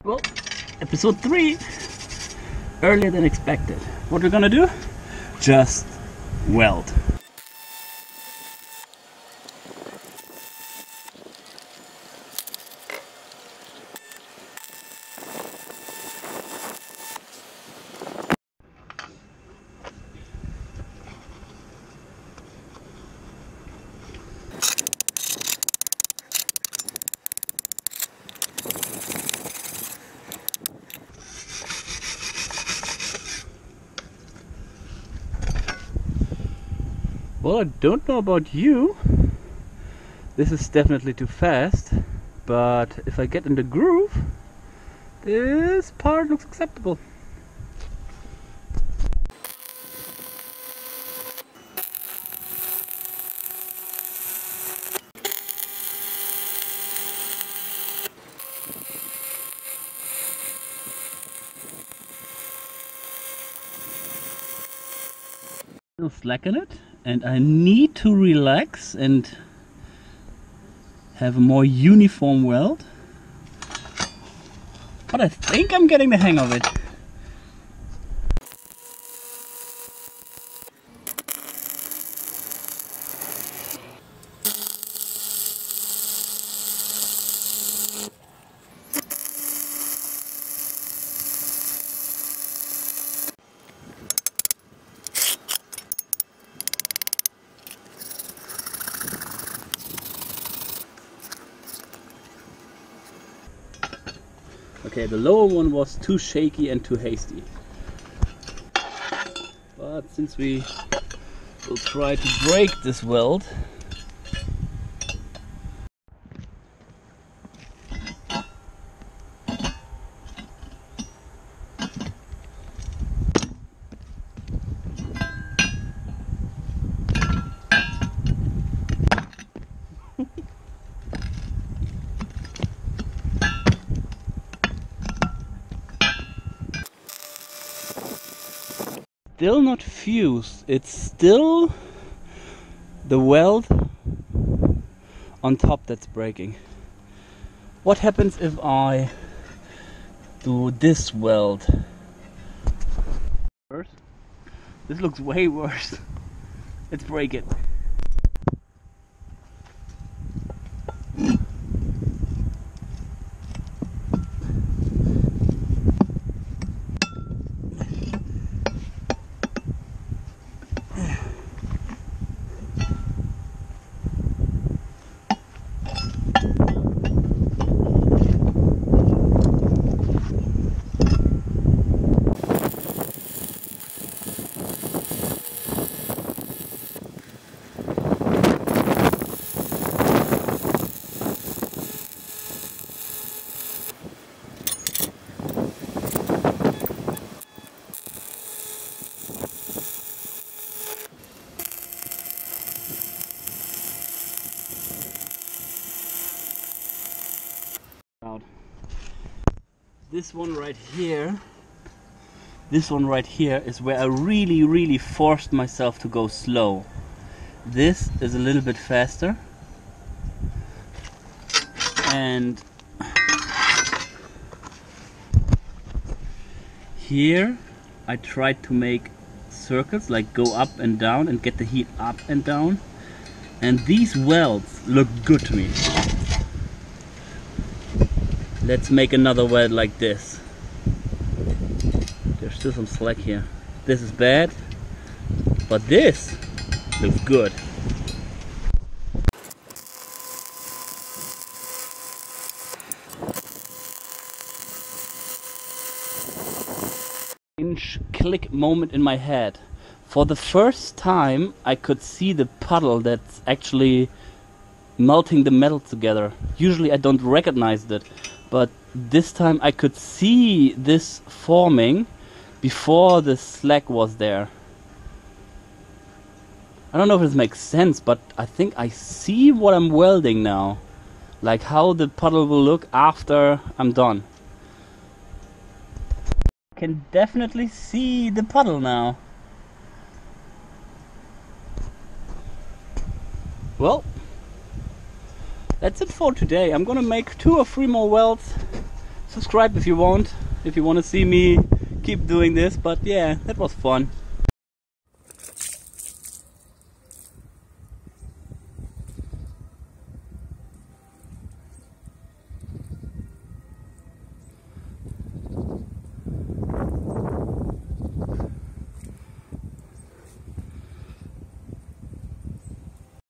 Well, episode 3, earlier than expected. What we're gonna do? Just weld. Well, I don't know about you. This is definitely too fast, but if I get in the groove, this part looks acceptable. Still slacken it, and I need to relax and have a more uniform weld. But I think I'm getting the hang of it. Okay, the lower one was too shaky and too hasty. But since we will try to break this weld, still not fused, it's still the weld on top that's breaking. What happens if I do this weld? This looks way worse. Let's break it. This one right here is where I really forced myself to go slow. This is a little bit faster, and here I tried to make circles, like go up and down and get the heat up and down, and these welds look good to me. Let's make another weld like this. There's still some slack here. This is bad, but this looks good. Click moment in my head. For the first time I could see the puddle that's actually melting the metal together. Usually I don't recognize it, but this time I could see this forming before the slack was there. I don't know if this makes sense, but I think I see what I'm welding now. Like how the puddle will look after I'm done. I can definitely see the puddle now. Well, that's it for today. I'm gonna make 2 or 3 more welds, Subscribe if you want to see me keep doing this. But yeah, that was fun.